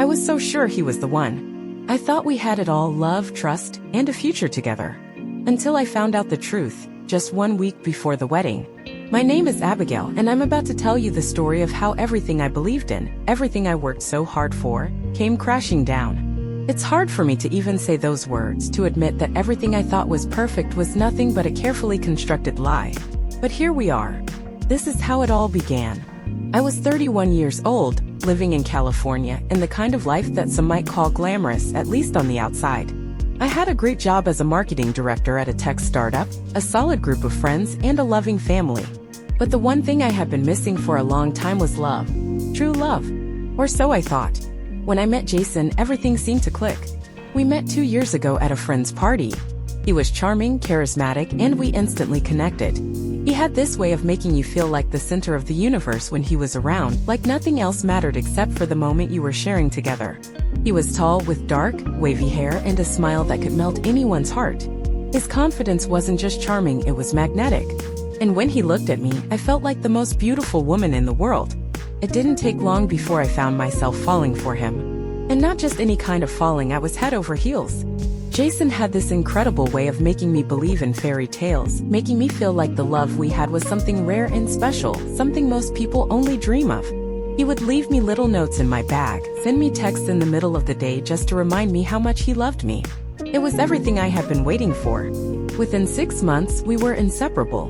I was so sure he was the one. I thought we had it all: love, trust, and a future together. Until I found out the truth, just 1 week before the wedding. My name is Abigail, and I'm about to tell you the story of how everything I believed in, everything I worked so hard for, came crashing down. It's hard for me to even say those words, to admit that everything I thought was perfect was nothing but a carefully constructed lie. But here we are. This is how it all began. I was 31 years old, living in California, in the kind of life that some might call glamorous, at least on the outside. I had a great job as a marketing director at a tech startup, a solid group of friends, and a loving family. But the one thing I had been missing for a long time was love. True love. Or so I thought. When I met Jason, everything seemed to click. We met 2 years ago at a friend's party. He was charming, charismatic, and we instantly connected. He had this way of making you feel like the center of the universe when he was around, like nothing else mattered except for the moment you were sharing together. He was tall, with dark, wavy hair and a smile that could melt anyone's heart. His confidence wasn't just charming, it was magnetic. And when he looked at me, I felt like the most beautiful woman in the world. It didn't take long before I found myself falling for him. And not just any kind of falling, I was head over heels. Jason had this incredible way of making me believe in fairy tales, making me feel like the love we had was something rare and special, something most people only dream of. He would leave me little notes in my bag, send me texts in the middle of the day just to remind me how much he loved me. It was everything I had been waiting for. Within 6 months, we were inseparable.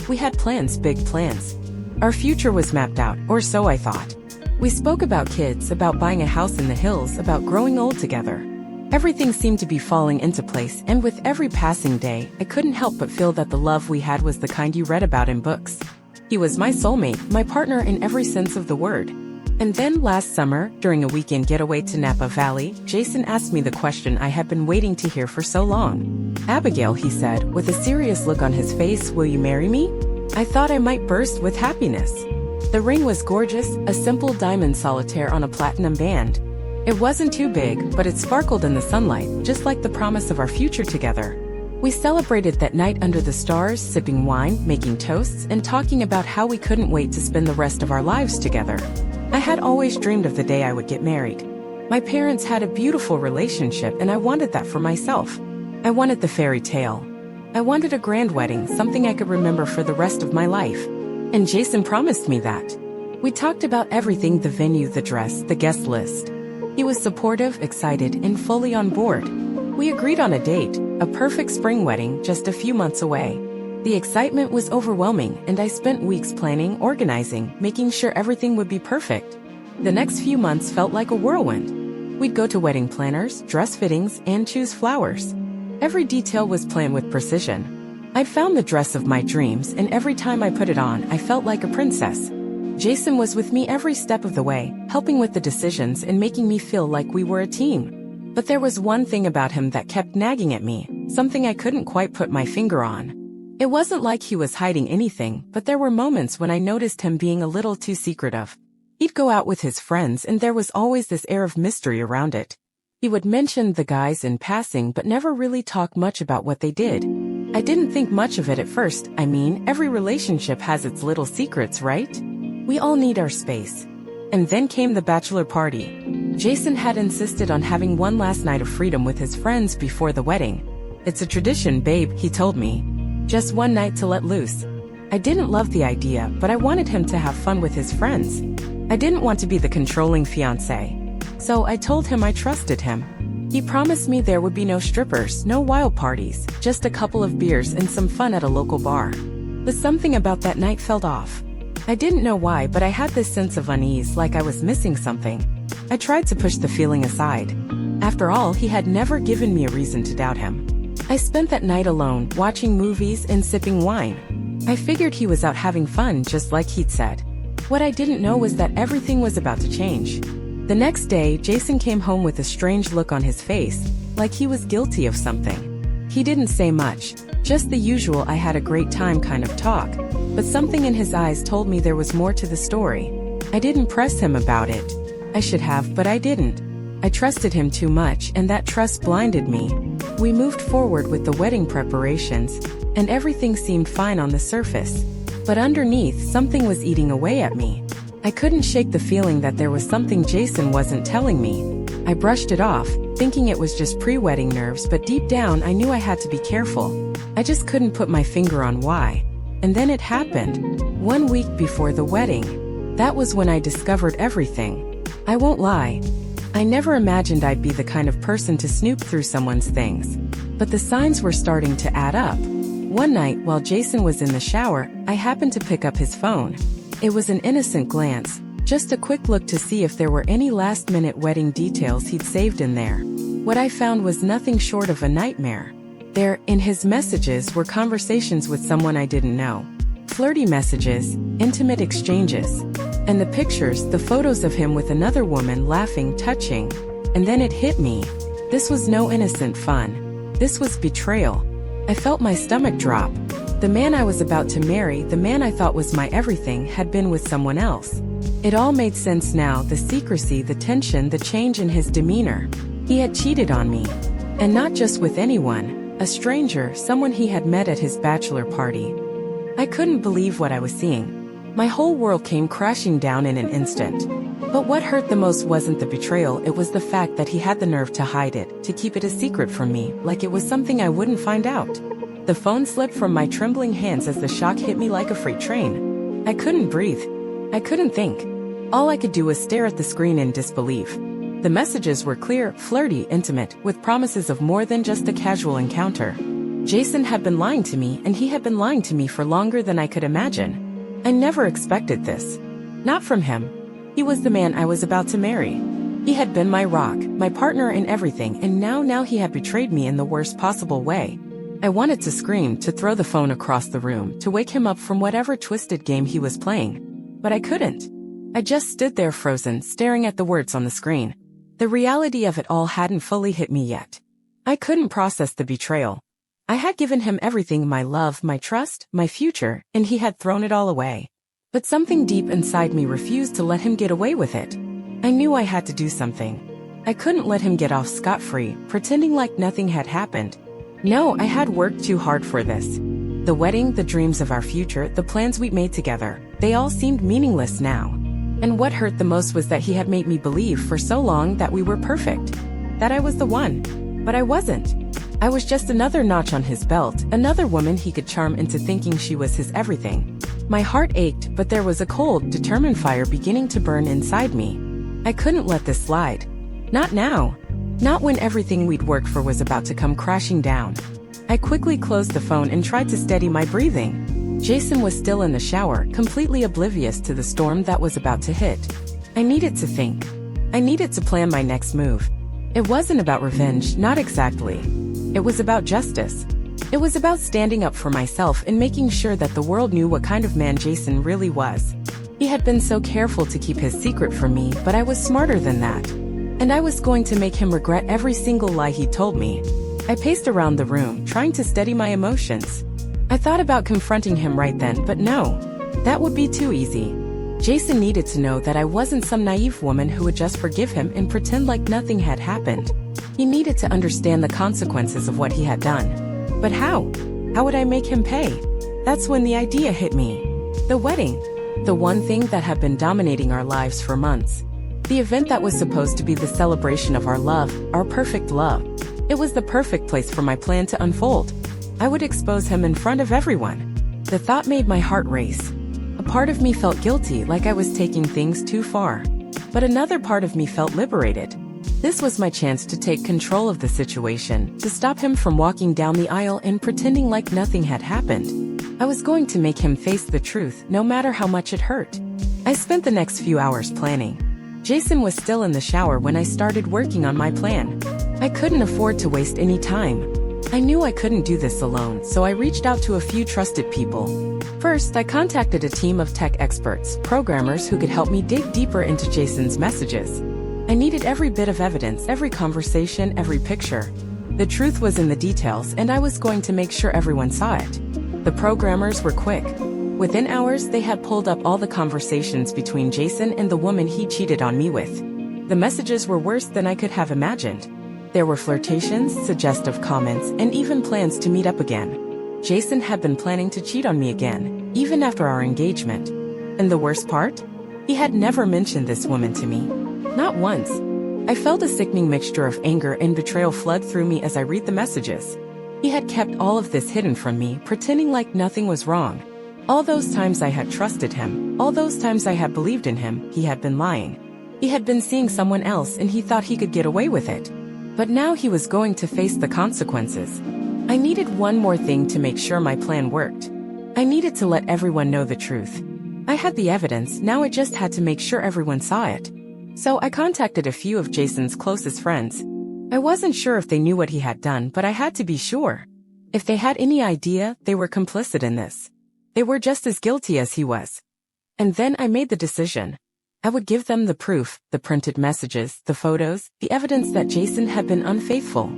We had plans, big plans. Our future was mapped out, or so I thought. We spoke about kids, about buying a house in the hills, about growing old together. Everything seemed to be falling into place, and with every passing day, I couldn't help but feel that the love we had was the kind you read about in books. He was my soulmate, my partner in every sense of the word. And then last summer, during a weekend getaway to Napa Valley, Jason asked me the question I had been waiting to hear for so long. "Abigail," he said, with a serious look on his face, "will you marry me?" I thought I might burst with happiness. The ring was gorgeous, a simple diamond solitaire on a platinum band. It wasn't too big, but it sparkled in the sunlight, just like the promise of our future together. We celebrated that night under the stars, sipping wine, making toasts, and talking about how we couldn't wait to spend the rest of our lives together. I had always dreamed of the day I would get married. My parents had a beautiful relationship, and I wanted that for myself. I wanted the fairy tale. I wanted a grand wedding, something I could remember for the rest of my life. And Jason promised me that. We talked about everything: the venue, the dress, the guest list. He was supportive, excited, and fully on board. We agreed on a date, a perfect spring wedding just a few months away. The excitement was overwhelming, and I spent weeks planning, organizing, making sure everything would be perfect. The next few months felt like a whirlwind. We'd go to wedding planners, dress fittings, and choose flowers. Every detail was planned with precision. I'd found the dress of my dreams, and every time I put it on, I felt like a princess. Jason was with me every step of the way, helping with the decisions and making me feel like we were a team. But there was one thing about him that kept nagging at me, something I couldn't quite put my finger on. It wasn't like he was hiding anything, but there were moments when I noticed him being a little too secretive. He'd go out with his friends, and there was always this air of mystery around it. He would mention the guys in passing but never really talk much about what they did. I didn't think much of it at first. I mean, every relationship has its little secrets, right? We all need our space. And then came the bachelor party. Jason had insisted on having one last night of freedom with his friends before the wedding. "It's a tradition, babe," he told me. "Just one night to let loose." I didn't love the idea, but I wanted him to have fun with his friends. I didn't want to be the controlling fiancé. So I told him I trusted him. He promised me there would be no strippers, no wild parties, just a couple of beers and some fun at a local bar. But something about that night felt off. I didn't know why, but I had this sense of unease, like I was missing something. I tried to push the feeling aside. After all, he had never given me a reason to doubt him. I spent that night alone, watching movies and sipping wine. I figured he was out having fun, just like he'd said. What I didn't know was that everything was about to change. The next day, Jason came home with a strange look on his face, like he was guilty of something. He didn't say much, just the usual "I had a great time" kind of talk, but something in his eyes told me there was more to the story. I didn't press him about it. I should have, but I didn't. I trusted him too much, and that trust blinded me. We moved forward with the wedding preparations, and everything seemed fine on the surface. But underneath, something was eating away at me. I couldn't shake the feeling that there was something Jason wasn't telling me. I brushed it off, thinking it was just pre-wedding nerves, but deep down I knew I had to be careful. I just couldn't put my finger on why. And then it happened. 1 week before the wedding. That was when I discovered everything. I won't lie. I never imagined I'd be the kind of person to snoop through someone's things. But the signs were starting to add up. One night, while Jason was in the shower, I happened to pick up his phone. It was an innocent glance, just a quick look to see if there were any last-minute wedding details he'd saved in there. What I found was nothing short of a nightmare. There, in his messages, were conversations with someone I didn't know. Flirty messages, intimate exchanges. And the pictures, the photos of him with another woman laughing, touching. And then it hit me. This was no innocent fun. This was betrayal. I felt my stomach drop. The man I was about to marry, the man I thought was my everything, had been with someone else. It all made sense now, the secrecy, the tension, the change in his demeanor. He had cheated on me. And not just with anyone, a stranger, someone he had met at his bachelor party. I couldn't believe what I was seeing. My whole world came crashing down in an instant. But what hurt the most wasn't the betrayal, it was the fact that he had the nerve to hide it, to keep it a secret from me, like it was something I wouldn't find out. The phone slipped from my trembling hands as the shock hit me like a freight train. I couldn't breathe. I couldn't think. All I could do was stare at the screen in disbelief. The messages were clear, flirty, intimate, with promises of more than just a casual encounter. Jason had been lying to me, and he had been lying to me for longer than I could imagine. I never expected this. Not from him. He was the man I was about to marry. He had been my rock, my partner in everything, and now he had betrayed me in the worst possible way. I wanted to scream, to throw the phone across the room, to wake him up from whatever twisted game he was playing. But I couldn't. I just stood there frozen, staring at the words on the screen. The reality of it all hadn't fully hit me yet. I couldn't process the betrayal. I had given him everything, my love, my trust, my future, and he had thrown it all away. But something deep inside me refused to let him get away with it. I knew I had to do something. I couldn't let him get off scot-free, pretending like nothing had happened. No, I had worked too hard for this. The wedding, the dreams of our future, the plans we'd made together, they all seemed meaningless now. And what hurt the most was that he had made me believe for so long that we were perfect. That I was the one. But I wasn't. I was just another notch on his belt, another woman he could charm into thinking she was his everything. My heart ached, but there was a cold, determined fire beginning to burn inside me. I couldn't let this slide. Not now. Not when everything we'd worked for was about to come crashing down. I quickly closed the phone and tried to steady my breathing. Jason was still in the shower, completely oblivious to the storm that was about to hit. I needed to think. I needed to plan my next move. It wasn't about revenge, not exactly. It was about justice. It was about standing up for myself and making sure that the world knew what kind of man Jason really was. He had been so careful to keep his secret from me, but I was smarter than that. And I was going to make him regret every single lie he told me. I paced around the room, trying to steady my emotions. I thought about confronting him right then, but no. That would be too easy. Jason needed to know that I wasn't some naive woman who would just forgive him and pretend like nothing had happened. He needed to understand the consequences of what he had done. But how? How would I make him pay? That's when the idea hit me. The wedding. The one thing that had been dominating our lives for months. The event that was supposed to be the celebration of our love, our perfect love. It was the perfect place for my plan to unfold. I would expose him in front of everyone. The thought made my heart race. A part of me felt guilty, like I was taking things too far. But another part of me felt liberated. This was my chance to take control of the situation, to stop him from walking down the aisle and pretending like nothing had happened. I was going to make him face the truth, no matter how much it hurt. I spent the next few hours planning. Jason was still in the shower when I started working on my plan. I couldn't afford to waste any time. I knew I couldn't do this alone, so I reached out to a few trusted people. First, I contacted a team of tech experts, programmers who could help me dig deeper into Jason's messages. I needed every bit of evidence, every conversation, every picture. The truth was in the details, and I was going to make sure everyone saw it. The programmers were quick. Within hours, they had pulled up all the conversations between Jason and the woman he cheated on me with. The messages were worse than I could have imagined. There were flirtations, suggestive comments, and even plans to meet up again. Jason had been planning to cheat on me again, even after our engagement. And the worst part? He had never mentioned this woman to me. Not once. I felt a sickening mixture of anger and betrayal flood through me as I read the messages. He had kept all of this hidden from me, pretending like nothing was wrong. All those times I had trusted him, all those times I had believed in him, he had been lying. He had been seeing someone else and he thought he could get away with it. But now he was going to face the consequences. I needed one more thing to make sure my plan worked. I needed to let everyone know the truth. I had the evidence, now I just had to make sure everyone saw it. So I contacted a few of Jason's closest friends. I wasn't sure if they knew what he had done, but I had to be sure. If they had any idea, they were complicit in this. They were just as guilty as he was. And then I made the decision. I would give them the proof, the printed messages, the photos, the evidence that Jason had been unfaithful.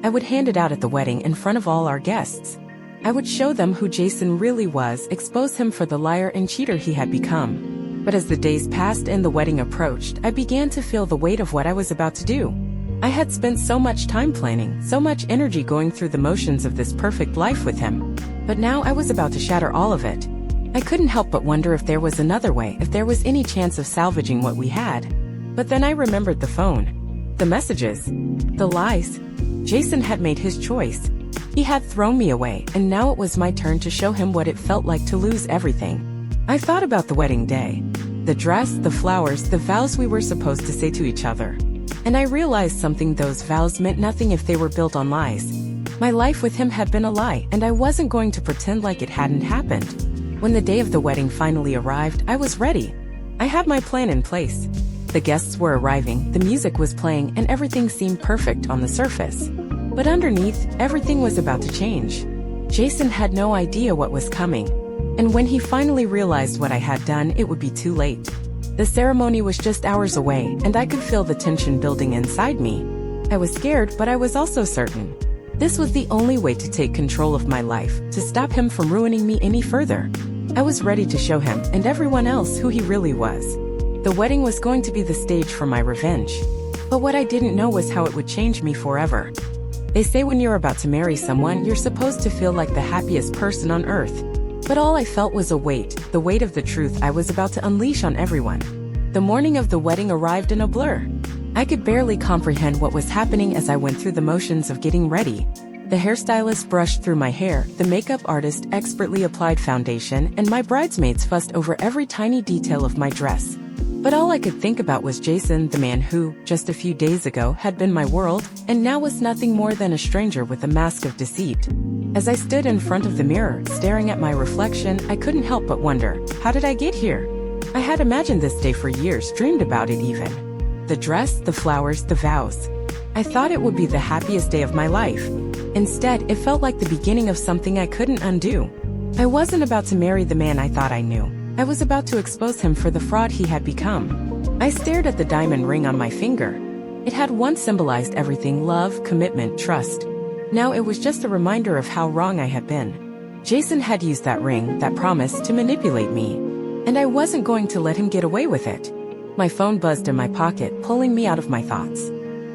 I would hand it out at the wedding in front of all our guests. I would show them who Jason really was, expose him for the liar and cheater he had become. But as the days passed and the wedding approached, I began to feel the weight of what I was about to do. I had spent so much time planning, so much energy going through the motions of this perfect life with him. But now I was about to shatter all of it. I couldn't help but wonder if there was another way, if there was any chance of salvaging what we had. But then I remembered the phone, the messages, the lies. Jason had made his choice. He had thrown me away, and now it was my turn to show him what it felt like to lose everything. I thought about the wedding day. The dress, the flowers, the vows we were supposed to say to each other. And I realized something: those vows meant nothing if they were built on lies. My life with him had been a lie, and I wasn't going to pretend like it hadn't happened. When the day of the wedding finally arrived, I was ready. I had my plan in place. The guests were arriving, the music was playing, and everything seemed perfect on the surface. But underneath, everything was about to change. Jason had no idea what was coming. And when he finally realized what I had done, it would be too late. The ceremony was just hours away, and I could feel the tension building inside me. I was scared, but I was also certain. This was the only way to take control of my life, to stop him from ruining me any further. I was ready to show him, and everyone else, who he really was. The wedding was going to be the stage for my revenge. But what I didn't know was how it would change me forever. They say when you're about to marry someone, you're supposed to feel like the happiest person on earth. But all I felt was a weight, the weight of the truth I was about to unleash on everyone. The morning of the wedding arrived in a blur. I could barely comprehend what was happening as I went through the motions of getting ready. The hairstylist brushed through my hair, the makeup artist expertly applied foundation, and my bridesmaids fussed over every tiny detail of my dress. But all I could think about was Jason, the man who, just a few days ago, had been my world, and now was nothing more than a stranger with a mask of deceit. As I stood in front of the mirror, staring at my reflection, I couldn't help but wonder, how did I get here? I had imagined this day for years, dreamed about it even. The dress, the flowers, the vows. I thought it would be the happiest day of my life. Instead, it felt like the beginning of something I couldn't undo. I wasn't about to marry the man I thought I knew. I was about to expose him for the fraud he had become. I stared at the diamond ring on my finger. It had once symbolized everything: love, commitment, trust. Now it was just a reminder of how wrong I had been. Jason had used that ring, that promise, to manipulate me. And I wasn't going to let him get away with it. My phone buzzed in my pocket, pulling me out of my thoughts.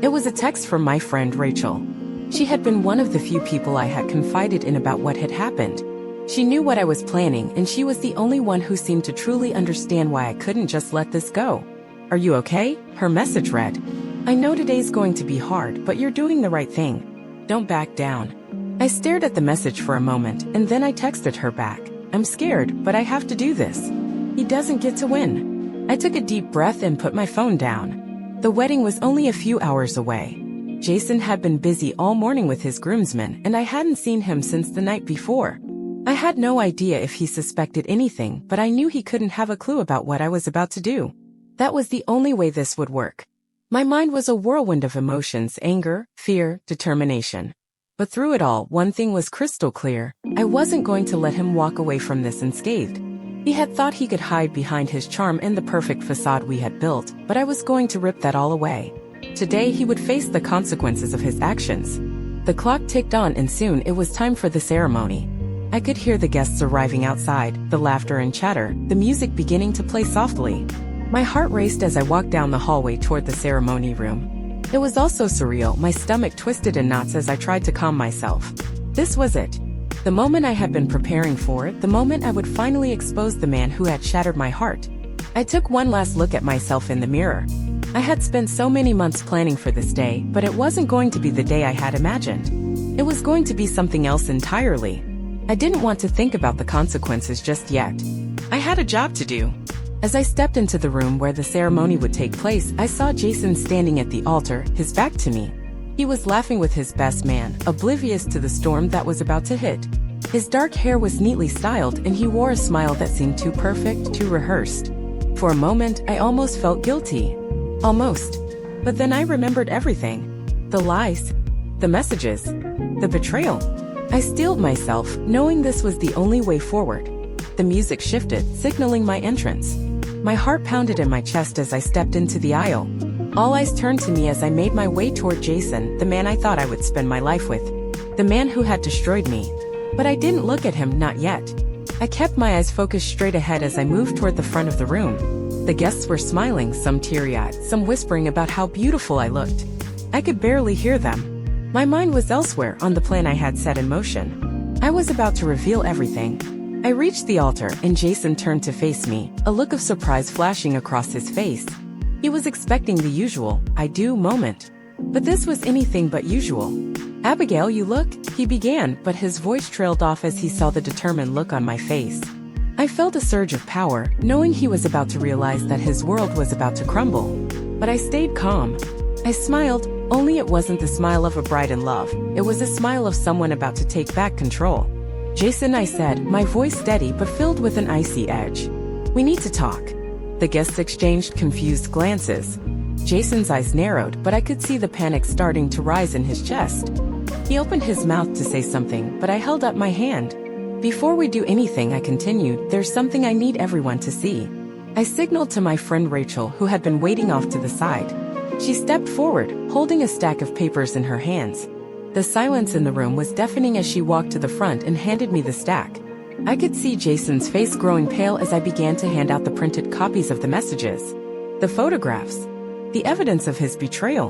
It was a text from my friend Rachel. She had been one of the few people I had confided in about what had happened. She knew what I was planning, and she was the only one who seemed to truly understand why I couldn't just let this go. "Are you okay?" her message read. "I know today's going to be hard, but you're doing the right thing. Don't back down." I stared at the message for a moment, and then I texted her back. "I'm scared, but I have to do this. He doesn't get to win." I took a deep breath and put my phone down. The wedding was only a few hours away. Jason had been busy all morning with his groomsmen, and I hadn't seen him since the night before. I had no idea if he suspected anything, but I knew he couldn't have a clue about what I was about to do. That was the only way this would work. My mind was a whirlwind of emotions: anger, fear, determination. But through it all, one thing was crystal clear: I wasn't going to let him walk away from this unscathed. He had thought he could hide behind his charm and the perfect facade we had built, but I was going to rip that all away. Today he would face the consequences of his actions. The clock ticked on, and soon it was time for the ceremony. I could hear the guests arriving outside, the laughter and chatter, the music beginning to play softly. My heart raced as I walked down the hallway toward the ceremony room. It was also surreal, my stomach twisted in knots as I tried to calm myself. This was it. The moment I had been preparing for, the moment I would finally expose the man who had shattered my heart. I took one last look at myself in the mirror. I had spent so many months planning for this day, but it wasn't going to be the day I had imagined. It was going to be something else entirely. I didn't want to think about the consequences just yet. I had a job to do. As I stepped into the room where the ceremony would take place, I saw Jason standing at the altar, his back to me. He was laughing with his best man, oblivious to the storm that was about to hit. His dark hair was neatly styled, and he wore a smile that seemed too perfect, too rehearsed. For a moment, I almost felt guilty. Almost. But then I remembered everything. The lies. The messages. The betrayal. I steeled myself, knowing this was the only way forward. The music shifted, signaling my entrance. My heart pounded in my chest as I stepped into the aisle. All eyes turned to me as I made my way toward Jason, the man I thought I would spend my life with. The man who had destroyed me. But I didn't look at him, not yet. I kept my eyes focused straight ahead as I moved toward the front of the room. The guests were smiling, some teary-eyed, some whispering about how beautiful I looked. I could barely hear them. My mind was elsewhere, on the plan I had set in motion. I was about to reveal everything. I reached the altar, and Jason turned to face me, a look of surprise flashing across his face. He was expecting the usual, I do moment. But this was anything but usual. Abigail, you look, he began, but his voice trailed off as he saw the determined look on my face. I felt a surge of power, knowing he was about to realize that his world was about to crumble. But I stayed calm. I smiled, only it wasn't the smile of a bride in love. It was a smile of someone about to take back control. Jason, I said, my voice steady but filled with an icy edge. We need to talk. The guests exchanged confused glances. Jason's eyes narrowed, but I could see the panic starting to rise in his chest. He opened his mouth to say something, but I held up my hand. Before we do anything, I continued, there's something I need everyone to see. I signaled to my friend Rachel, who had been waiting off to the side. She stepped forward, holding a stack of papers in her hands. The silence in the room was deafening as she walked to the front and handed me the stack. I could see Jason's face growing pale as I began to hand out the printed copies of the messages. The photographs. The evidence of his betrayal.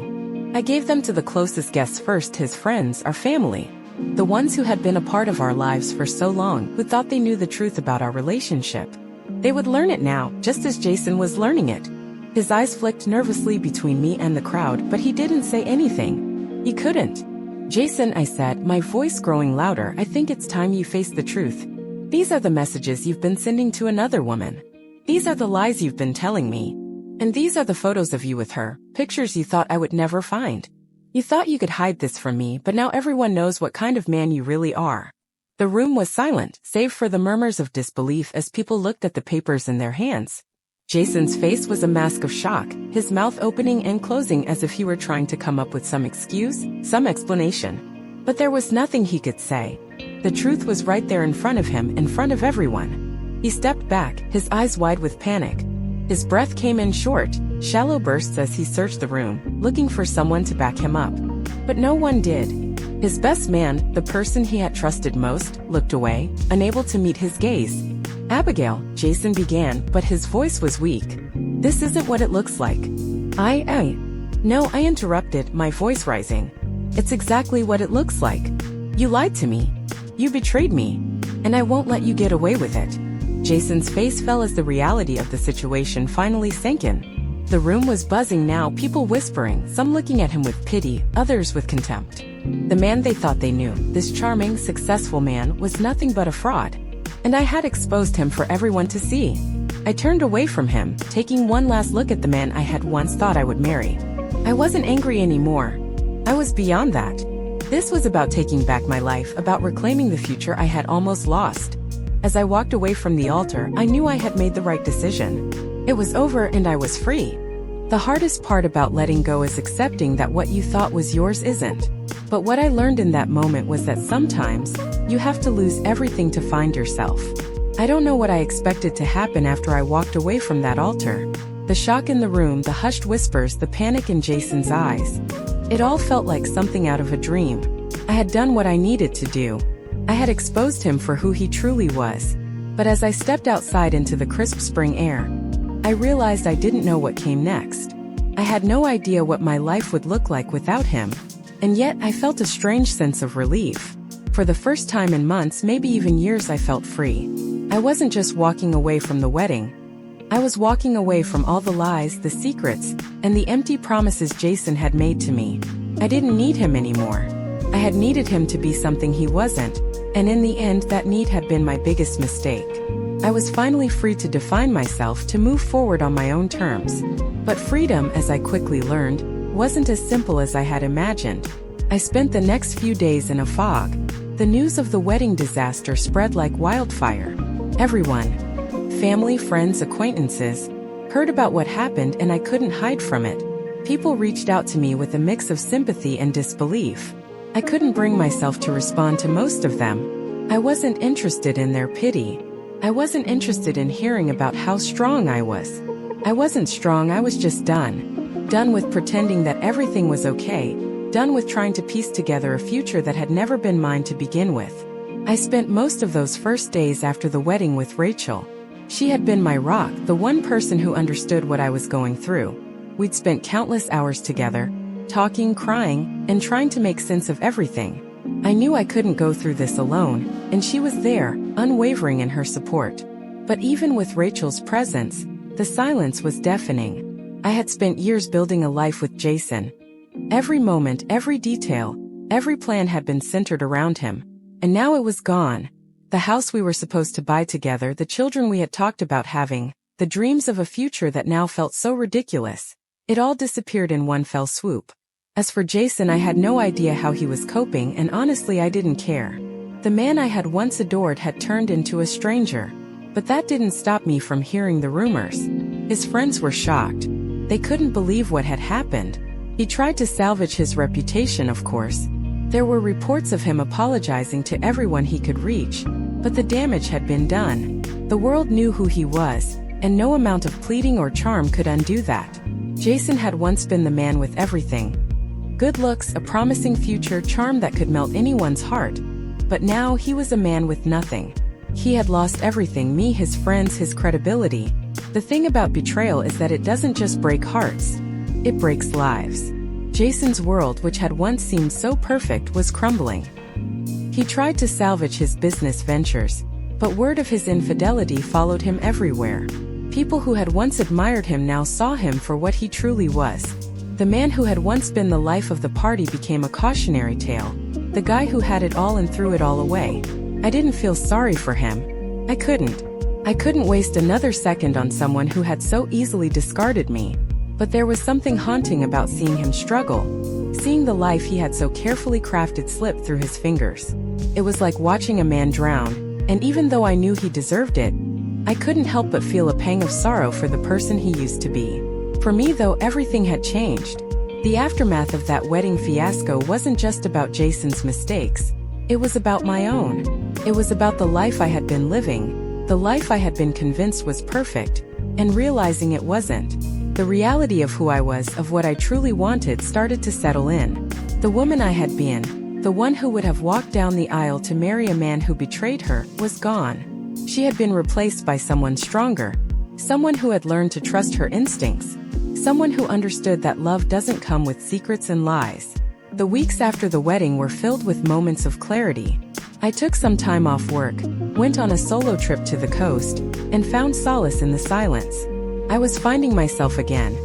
I gave them to the closest guests first, his friends, our family. The ones who had been a part of our lives for so long, who thought they knew the truth about our relationship. They would learn it now, just as Jason was learning it. His eyes flicked nervously between me and the crowd, but he didn't say anything. He couldn't. Jason, I said, my voice growing louder, I think it's time you face the truth. These are the messages you've been sending to another woman. These are the lies you've been telling me. And these are the photos of you with her, pictures you thought I would never find. You thought you could hide this from me, but now everyone knows what kind of man you really are. The room was silent, save for the murmurs of disbelief as people looked at the papers in their hands. Jason's face was a mask of shock, his mouth opening and closing as if he were trying to come up with some excuse, some explanation. But there was nothing he could say. The truth was right there in front of him, in front of everyone. He stepped back, his eyes wide with panic. His breath came in short, shallow bursts as he searched the room, looking for someone to back him up. But no one did. His best man, the person he had trusted most, looked away, unable to meet his gaze. Abigail, Jason began, but his voice was weak. This isn't what it looks like. No, I interrupted, my voice rising. It's exactly what it looks like. You lied to me. You betrayed me. And I won't let you get away with it. Jason's face fell as the reality of the situation finally sank in. The room was buzzing now, people whispering, some looking at him with pity, others with contempt. The man they thought they knew, this charming, successful man, was nothing but a fraud. And I had exposed him for everyone to see. I turned away from him, taking one last look at the man I had once thought I would marry. I wasn't angry anymore. I was beyond that. This was about taking back my life, about reclaiming the future I had almost lost. As I walked away from the altar, I knew I had made the right decision. It was over and I was free. The hardest part about letting go is accepting that what you thought was yours isn't. But what I learned in that moment was that sometimes, you have to lose everything to find yourself. I don't know what I expected to happen after I walked away from that altar. The shock in the room, the hushed whispers, the panic in Jason's eyes. It all felt like something out of a dream. I had done what I needed to do. I had exposed him for who he truly was. But as I stepped outside into the crisp spring air, I realized I didn't know what came next. I had no idea what my life would look like without him. And yet I felt a strange sense of relief. For the first time in months, maybe even years, I felt free. I wasn't just walking away from the wedding. I was walking away from all the lies, the secrets, and the empty promises Jason had made to me. I didn't need him anymore. I had needed him to be something he wasn't, and in the end that need had been my biggest mistake. I was finally free to define myself, to move forward on my own terms. But freedom, as I quickly learned, wasn't as simple as I had imagined. I spent the next few days in a fog. The news of the wedding disaster spread like wildfire. Everyone, family, friends, acquaintances, heard about what happened, and I couldn't hide from it. People reached out to me with a mix of sympathy and disbelief. I couldn't bring myself to respond to most of them. I wasn't interested in their pity. I wasn't interested in hearing about how strong I was. I wasn't strong, I was just done. Done with pretending that everything was okay. Done with trying to piece together a future that had never been mine to begin with. I spent most of those first days after the wedding with Rachel. She had been my rock, the one person who understood what I was going through. We'd spent countless hours together, talking, crying, and trying to make sense of everything. I knew I couldn't go through this alone, and she was there, unwavering in her support. But even with Rachel's presence, the silence was deafening. I had spent years building a life with Jason. Every moment, every detail, every plan had been centered around him. And now it was gone. The house we were supposed to buy together, the children we had talked about having, the dreams of a future that now felt so ridiculous. It all disappeared in one fell swoop. As for Jason, I had no idea how he was coping, and honestly I didn't care. The man I had once adored had turned into a stranger. But that didn't stop me from hearing the rumors. His friends were shocked. They couldn't believe what had happened. He tried to salvage his reputation, of course. There were reports of him apologizing to everyone he could reach, but the damage had been done. The world knew who he was, and no amount of pleading or charm could undo that. Jason had once been the man with everything. Good looks, a promising future, charm that could melt anyone's heart. But now he was a man with nothing. He had lost everything, me, his friends, his credibility. The thing about betrayal is that it doesn't just break hearts. It breaks lives. Jason's world, which had once seemed so perfect, was crumbling. He tried to salvage his business ventures, but word of his infidelity followed him everywhere. People who had once admired him now saw him for what he truly was. The man who had once been the life of the party became a cautionary tale. The guy who had it all and threw it all away. I didn't feel sorry for him. I couldn't waste another second on someone who had so easily discarded me. But there was something haunting about seeing him struggle. Seeing the life he had so carefully crafted slip through his fingers. It was like watching a man drown, and even though I knew he deserved it, I couldn't help but feel a pang of sorrow for the person he used to be. For me, though, everything had changed. The aftermath of that wedding fiasco wasn't just about Jason's mistakes. It was about my own. It was about the life I had been living, the life I had been convinced was perfect, and realizing it wasn't. The reality of who I was, of what I truly wanted, started to settle in. The woman I had been, the one who would have walked down the aisle to marry a man who betrayed her, was gone. She had been replaced by someone stronger, someone who had learned to trust her instincts, someone who understood that love doesn't come with secrets and lies. The weeks after the wedding were filled with moments of clarity. I took some time off work, went on a solo trip to the coast, and found solace in the silence. I was finding myself again,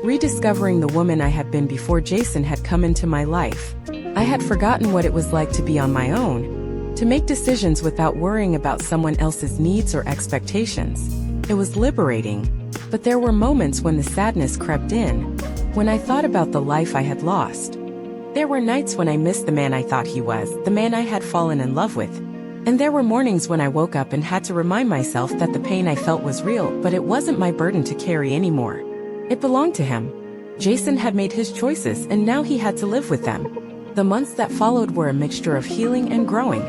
rediscovering the woman I had been before Jason had come into my life. I had forgotten what it was like to be on my own, to make decisions without worrying about someone else's needs or expectations. It was liberating, but there were moments when the sadness crept in, when I thought about the life I had lost. There were nights when I missed the man I thought he was, the man I had fallen in love with. And there were mornings when I woke up and had to remind myself that the pain I felt was real, but it wasn't my burden to carry anymore. It belonged to him. Jason had made his choices, and now he had to live with them. The months that followed were a mixture of healing and growing.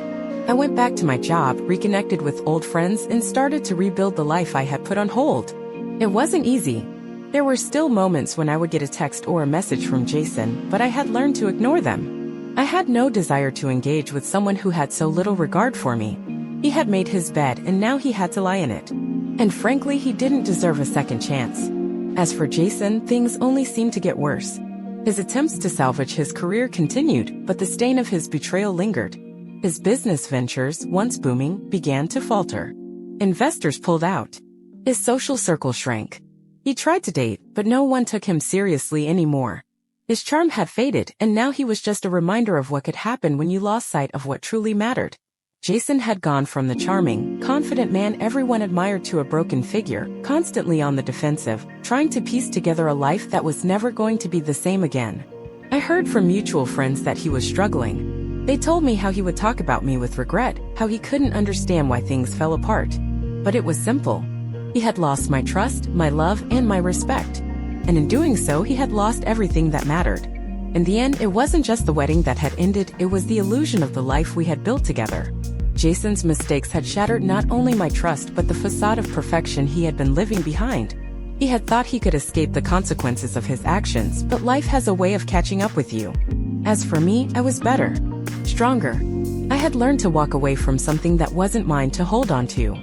I went back to my job, reconnected with old friends, and started to rebuild the life I had put on hold. It wasn't easy. There were still moments when I would get a text or a message from Jason, but I had learned to ignore them. I had no desire to engage with someone who had so little regard for me. He had made his bed, and now he had to lie in it. And frankly, he didn't deserve a second chance. As for Jason, things only seemed to get worse. His attempts to salvage his career continued, but the stain of his betrayal lingered. His business ventures, once booming, began to falter. Investors pulled out. His social circle shrank. He tried to date, but no one took him seriously anymore. His charm had faded, and now he was just a reminder of what could happen when you lost sight of what truly mattered. Jason had gone from the charming, confident man everyone admired to a broken figure, constantly on the defensive, trying to piece together a life that was never going to be the same again. I heard from mutual friends that he was struggling. They told me how he would talk about me with regret, how he couldn't understand why things fell apart. But it was simple. He had lost my trust, my love, and my respect. And in doing so, he had lost everything that mattered. In the end, it wasn't just the wedding that had ended, it was the illusion of the life we had built together. Jason's mistakes had shattered not only my trust but the facade of perfection he had been living behind. He had thought he could escape the consequences of his actions, but life has a way of catching up with you. As for me, I was better. Stronger. I had learned to walk away from something that wasn't mine to hold on to.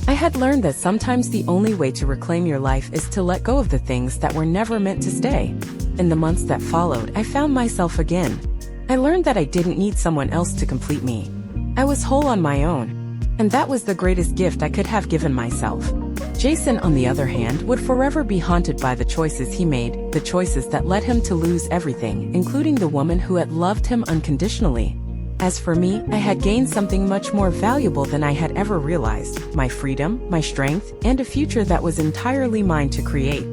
I had learned that sometimes the only way to reclaim your life is to let go of the things that were never meant to stay. In the months that followed, I found myself again. I learned that I didn't need someone else to complete me. I was whole on my own. And that was the greatest gift I could have given myself. Jason, on the other hand, would forever be haunted by the choices he made, the choices that led him to lose everything, including the woman who had loved him unconditionally. As for me, I had gained something much more valuable than I had ever realized: my freedom, my strength, and a future that was entirely mine to create.